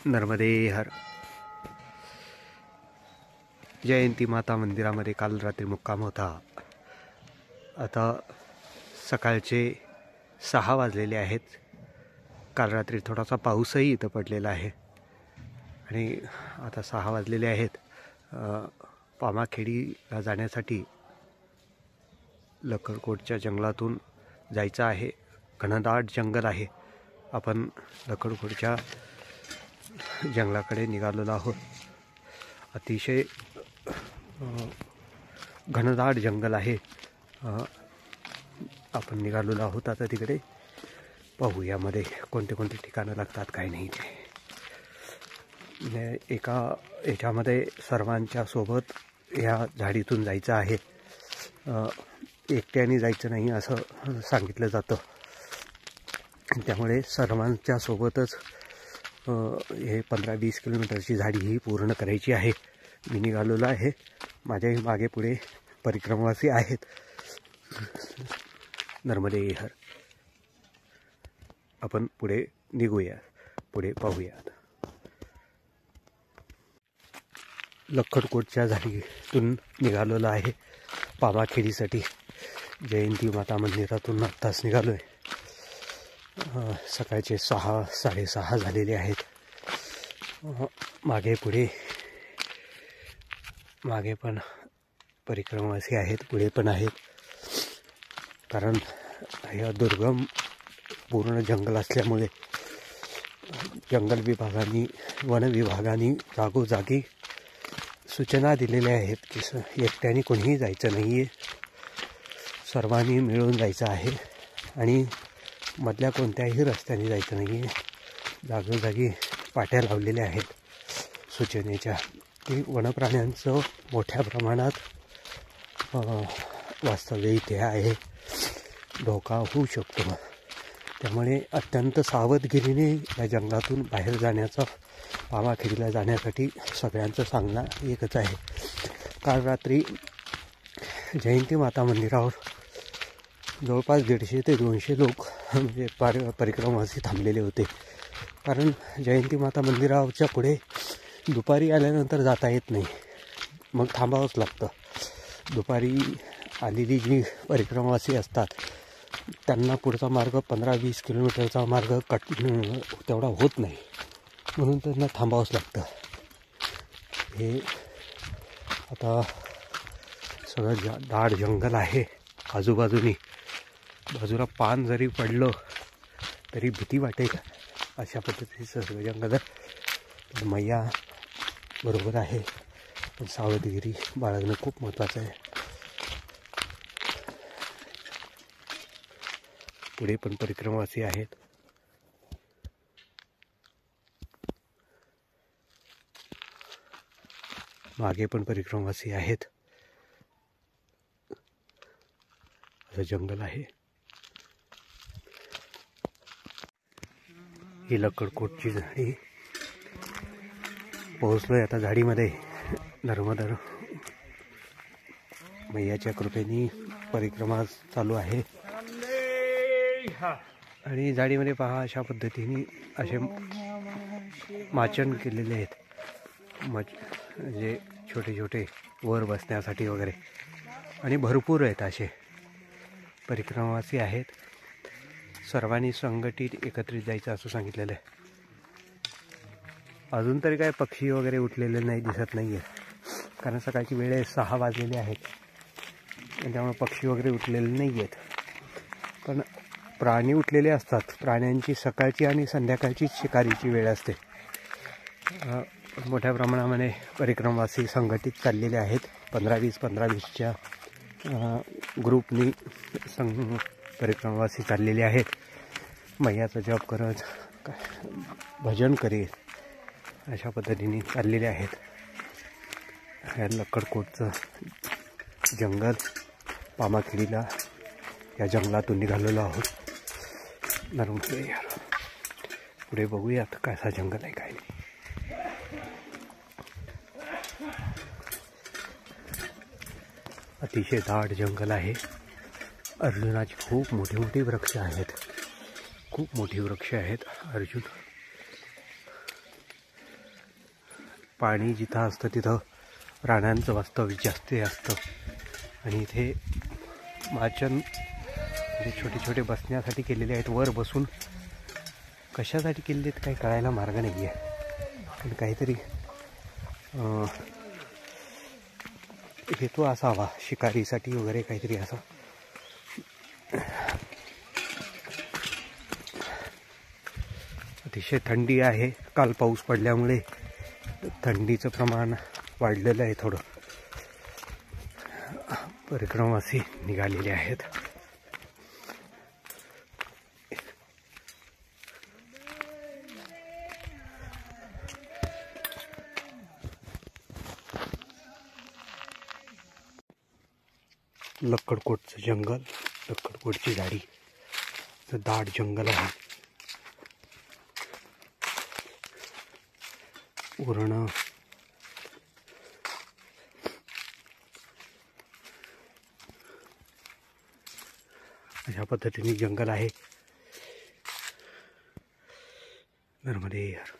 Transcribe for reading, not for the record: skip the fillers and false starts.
नर्मदे हर. जयंती माता मंदिरामध्ये काल रात्री मुक्काम होता. आता सकाळचे 6 वाजलेले आहेत. काल रात्री थोडासा पाऊसही इथं पडलेला आहे आणि आता 6 वाजलेले आहेत. पामाखेडीला जाण्यासाठी लकडकोटच्या जंगलातून जायचं आहे. घनदाट जंगल आहे. आपण लकडकोटच्या जंगलाकडे निघालेलो आहोत. अतिशय घनदाट जंगल आहे. आपण निघालेलो आहोत. आता तिकडे पाहू यामध्ये कोणते कोणते ठिकाणं लागतात काय नाही ते. एका याच्यामध्ये सर्वांच्या सोबत या झाडीतून जायचं आहे. एकट्याने जायचं नाही असं सांगितलं जातं. त्यामुळे सर्वांच्या सोबतच हे 15-20 किलोमीटरची झाडी ही पूर्ण करायची आहे. मी निघालेलो आहे. माझ्याही मागे पुढे परिक्रमावासी आहेत. नर्मदे हर. आपण पुढे निघूया, पुढे पाहूया. लकडकोटच्या झाडीतून निघालेलो आहे पामाखेडीसाठी. जयंती माता मंदिरातून आत्ताच निघालो आहे. सकाळचे 6-6:30 झालेले आहेत. मागे पण परिक्रमावासी आहेत, पुढे पण आहेत. कारण या दुर्गम पूर्ण जंगल असल्यामुळे जंगल विभागाने, वन विभागाने जागोजागी सूचना दिलेल्या आहेत की एकट्याने कोणीही जायचं नाही आहे. सर्वांनी मिळून जायचं आहे आणि मधल्या कोणत्याही रस्त्याने जायचं नाही आहे. जागोजागी पाट्या लावलेल्या आहेत सूचनेच्या की वनप्राण्यांचं मोठ्या प्रमाणात वास्तव्य इथे आहे. धोका होऊ शकतो. त्यामुळे अत्यंत सावधगिरीने या जंगलातून बाहेर जाण्याचा, पामाखेडीला जाण्यासाठी सगळ्यांचं सांगणं एकच आहे. काल रात्री जयंती माता मंदिरावर जवळपास 150 ते 200 लोक म्हणजे परिक्रमावासी थांबलेले होते. कारण जयंती माता मंदिराच्या पुढे दुपारी आल्यानंतर जाता येत नाही, मग थांबावंच लागतं. दुपारी आलेली जी परिक्रमावासी असतात त्यांना पुढचा मार्ग 15-20 किलोमीटरचा मार्ग तेवढा होत नाही, म्हणून त्यांना थांबावंच लागतं. हे आता सगळं दाट जंगल आहे. आजूबाजूनी बाजूला पान जरी पडलं तरी भीती वाटेल अशा पद्धतीचं सगळं जंगल आहे. मैया बरोबर आहे, पण सावधगिरी बाळगणं खूप महत्त्वाचं आहे. पुढे पण परिक्रमावासी आहेत. मागे पण परिक्रमावासी आहेत. असं जंगल आहे. ही लकडकोटची झाडी. पोहोचलोय आता झाडीमध्ये. नर्मदा मैयाच्या कृपेने परिक्रमा चालू आहे. आणि झाडीमध्ये पहा अशा पद्धतीने असे माचन केलेले आहेत. म्हणजे छोटे छोटे वर बसण्यासाठी वगैरे, आणि भरपूर आहेत असे परिक्रमावासी आहेत. सर्वांनी संघटित एकत्रित जायचं असं सांगितलेलं आहे. अजून तरी काय पक्षी वगैरे उठलेले नाही, दिसत नाही आहे. कारण सकाळची वेळ आहे, 6 वाजलेले आहेत. त्यामुळे पक्षी वगैरे उठलेले नाही आहेत. पण प्राणी उठलेले असतात. प्राण्यांची सकाळची आणि संध्याकाळची शिकारीची वेळ असते. मोठ्या प्रमाणामध्ये परिक्रमावासी संघटित चाललेले आहेत. 15-20च्या ग्रुपनी परिक्रमावासी चाललेले आहेत. मैयाचा जप करत, भजन करीत अशा पद्धतीने चाललेले आहेत. ह्या लकडकोटचं जंगल, पामाखेडीला या जंगलातून निघालेलो आहोत. नर्मदे यार. पुढे बघूयात कसा जंगल आहे काय नाही. अतिशय दाट जंगल आहे. अर्जुनाची खूप मोठी मोठी वृक्ष आहेत. खूप मोठी वृक्ष आहेत. अर्जुन पाणी जिथं असतं तिथं प्राण्यांचं वास्तव्य जास्त असतं. आणि इथे वाचन म्हणजे छोटे छोटे बसण्यासाठी केलेले आहेत. वर बसून कशासाठी केलेले आहेत काही कळायला मार्ग नाही आहे. पण काहीतरी हेतू असावा, शिकारीसाठी वगैरे काहीतरी असा. अतिशय थंडी आहे. काल पाऊस पडल्यामुळे थंडीचं प्रमाण वाढलेलं आहे थोडं. परिक्रमावासी निघालेले आहेत. लक्कडकोटचं जंगल, लक्कडकोटची झाडी, दाट जंगल आहे. पूर्ण अशा पद्धतीने जंगल आहे. नर्मदे यार.